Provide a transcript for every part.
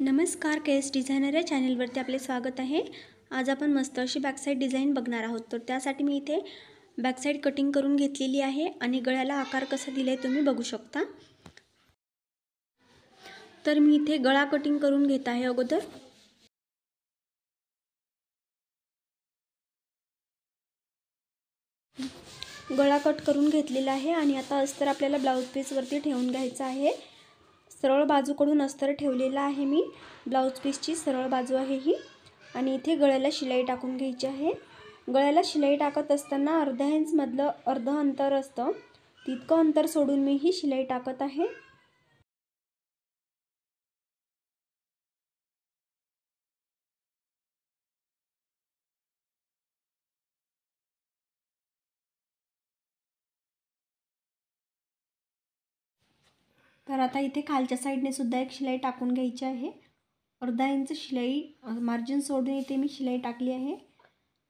नमस्कार, केस डिझायनर या चॅनलवरती आपले स्वागत आहे। आज आपण मस्त अशी बॅकसाईड डिझाईन बघणार आहोत। तर त्यासाठी मी इथे बॅकसाईड कटिंग करून घेतलेली आहे आणि गळ्याला आकार कसा दिलाय तुम्ही बघू शकता। तर मी इथे गळा कटिंग करून घेत आहे अगोदर। गळा कट करून घेतलेला आहे आणि आता अस्तर आपल्याला ब्लाउज पीस वरती ठेवून घ्यायचा आहे। सरळ बाजूकडून अस्तर ठेवलेला आहे मी, ब्लाउज पीसची सरळ बाजू आहे ही। आणि इथे गळ्याला शिलाई टाकून घ्यायची आहे। गळ्याला शिलाई टाकत असताना अर्धा इंच मधलं अर्ध अंतर असतं, तितकं अंतर सोडून मी ही शिलाई टाकत आहे। तर आता इथे खालच्या साईडने सुद्धा एक शिलाई टाकून घ्यायची आहे। अर्धा इंच शिलाई मार्जिन सोडून इथे मी शिलाई टाकली आहे।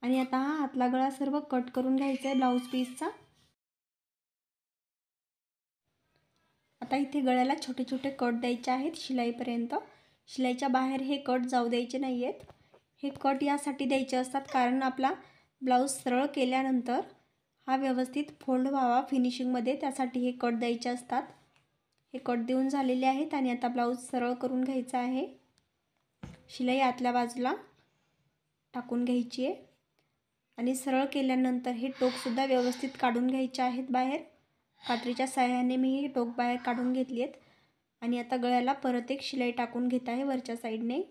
आणि आता हा हातला गळा सर्व कट करून घ्यायचा आहे ब्लाउज पीसचा। आता इथे गळ्याला छोटे छोटे कट द्यायचे आहेत शिलाईपर्यंत। शिलाईच्या बाहेर हे कट जाऊ द्यायचे नाहीयेत। हे कट यासाठी द्यायचे असतात कारण आपला ब्लाउज सरळ केल्यानंतर हा व्यवस्थित फोल्ड व्हावा फिनिशिंगमध्ये, त्यासाठी हे कट द्यायचे असतात। हे कट देऊन झालेले आहेत आणि आता ब्लाउज सरळ करून घ्यायचा आहे। शिलाई आतल्या बाजूला टाकून घ्यायची आहे आणि सरळ केल्यानंतर हे टोक सुद्धा व्यवस्थित काढून घ्यायचे आहेत बाहेर। कात्रीच्या सहाय्याने मी हे टोक बाहेर काढून घेतलीत आणि आता गळ्याला परत एक शिलाई टाकून घेत आहे वरच्या साईडने।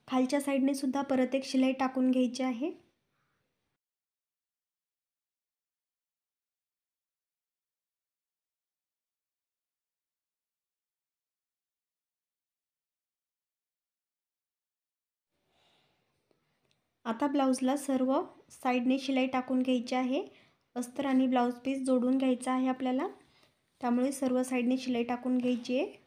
खालच्या साईडने सुद्धा परत एक शिलाई टाकून घ्यायची आहे। आता ब्लाउजला सर्व साईडने शिलाई टाकून घ्यायची आहे। अस्तर आणि ब्लाउज पीस जोडून घ्यायचा आहे आपल्याला, त्यामुळे सर्व साईडने शिलाई टाकून घ्यायची आहे।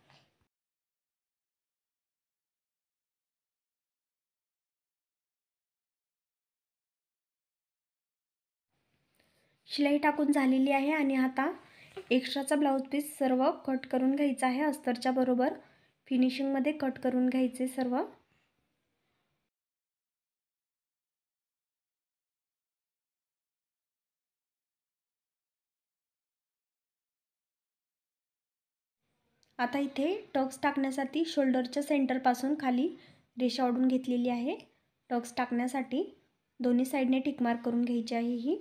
शिलाई टाकून झालेली आहे आणि आता एक्स्ट्राचा ब्लाउज पीस सर्व कट करून घ्यायचा आहे। अस्तरच्या बरोबर फिनिशिंगमध्ये कट करून घ्यायचे सर्व। आता इथे टक्स टाकण्यासाठी शोल्डरच्या सेंटरपासून खाली रेषा ओढून घेतलेली आहे। टक्स टाकण्यासाठी दोन्ही साईडने टिक मार्क करून घ्यायची आहे ही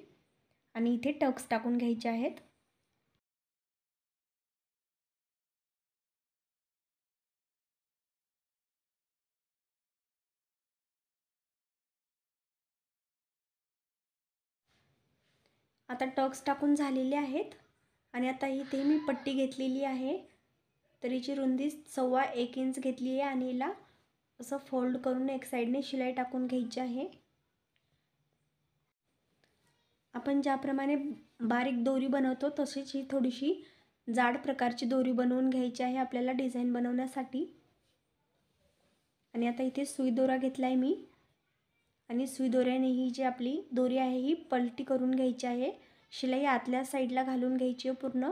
आणि इथे टक्स टाकून घ्यायचे आहेत। आता टक्स टाकून झालेले आहेत आणि आता इथे मी पट्टी घेतलेली आहे। तर हिची रुंदी 1.25 इंच घेतली आहे आणि हिला असं फोल्ड करून एक साईडने शिलाई टाकून घ्यायची आहे। आपण ज्याप्रमाणे बारीक दोरी बनवतो तशीच ही थोडीशी जाड प्रकारची दोरी बनवून घ्यायची आहे आपल्याला डिझाइन बनवण्यासाठी। आणि आता इथे सुई दोरा घेतलाय मी आणि सुई दोऱ्याने ही जी आपली दोरी आहे ही पलटी करून घ्यायची आहे। शिलाई आतल्या साईडला घालून घ्यायची आहे पूर्ण।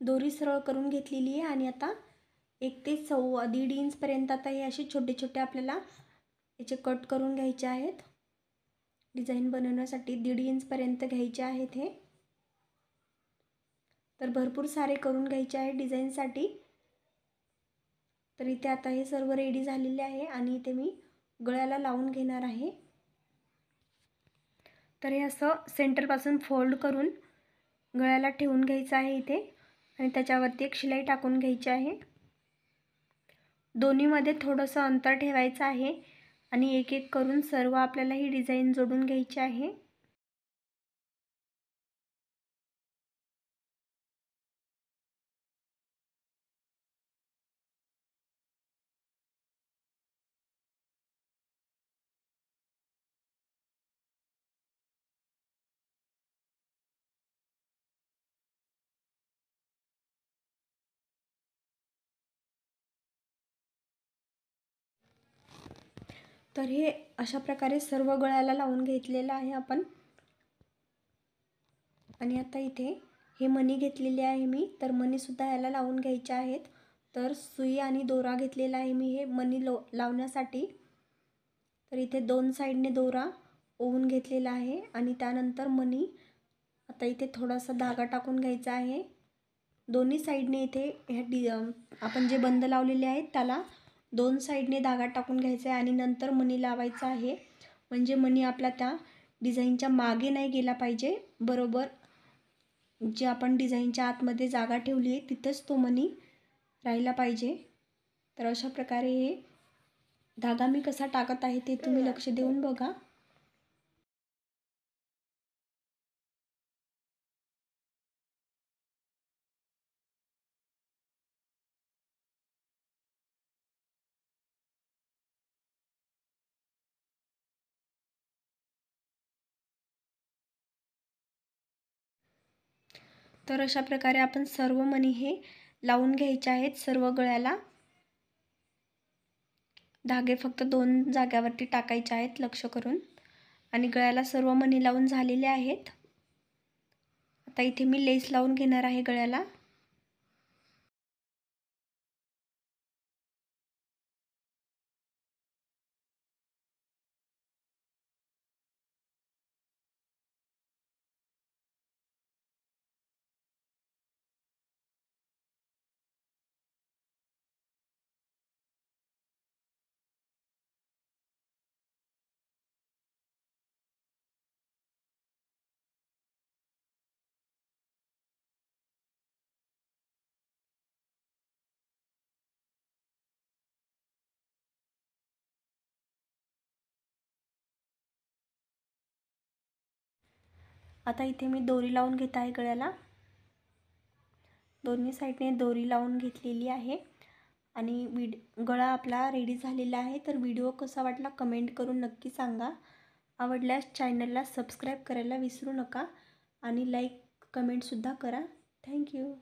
दोरी सरळ करून घेतलेली आहे आणि आता 1 ते 1.25 इंच पर्यंत आता हे असे छोटे छोटे आपल्याला याचे कट करून घ्यायचे आहेत। डिझाइन बनवण्यासाठी 1.5 इंच पर्यंत घ्यायचे आहेत हे। तर भरपूर सारे करून घ्यायचे आहे डिझाइनसाठी। तर इथे आता हे सर्व रेडी झालेले आहे आणि इथे मी गळ्याला लावून घेणार आहे। तर हे असं सेंटरपासून फोल्ड करून गळ्याला ठेवून घ्यायचं आहे इथे आणि त्याच्यावरती एक शिलाई टाकून घ्यायची आहे। दोन्हीमध्ये थोडंसं अंतर ठेवायचं आहे आणि एक एक करून सर्व आपल्याला ही डिझाईन जोडून घ्यायची आहे। तर हे अशा प्रकारे सर्व गळ्याला लावून घेतलेलं आहे आपण। आणि आता इथे हे मणी घेतलेले आहे मी, तर मणी सुद्धा याला लावून घ्यायचे आहेत। तर सुई आणि दोरा घेतलेला आहे मी हे मणी लावण्यासाठी। तर इथे दोन साइडने दोरा ओवून घेतलेला आहे आणि त्यानंतर मणी आता इथे थोडासा धागा टाकून घ्यायचा आहे। दोन्ही साइडने इथे आपण जे बंद लावलेले आहेत त्याला दोन साइडने धागा टाकून घ्यायचा आहे आणि नंतर मणी लावायचा आहे। म्हणजे मणी आपला त्या डिझाईनच्या मागे नाही गेला पाहिजे, बरोबर जे आपण डिझाईनच्या आतमध्ये जागा ठेवली आहे तिथेच तो मणी राहिला पाहिजे। तर अशा प्रकारे हे धागा मी कसा टाकत आहे ते तुम्ही लक्ष देऊन बघा। तर अशा प्रकारे आपण सर्व मणी हे लावून घ्यायचे आहेत सर्व गळ्याला। धागे फक्त दोन जाग्यावरती टाकायचे आहेत लक्ष करून। आणि गळ्याला सर्व मणी लावून झालेले आहेत। आता इथे मी लेस लावून घेणार आहे गळ्याला। आता इथे मी दोरी लावून घेत आहे गळ्याला। दोन्ही साइडने दोरी लावून घेतलेली आहे आणि गळा आपला रेडी झालेला आहे। तर व्हिडिओ कसा वाटला कमेंट करून नक्की सांगा। आवडल्यास चॅनलला सबस्क्राईब करायला विसरू नका आणि लाईक कमेंट सुद्धा करा। थँक्यू।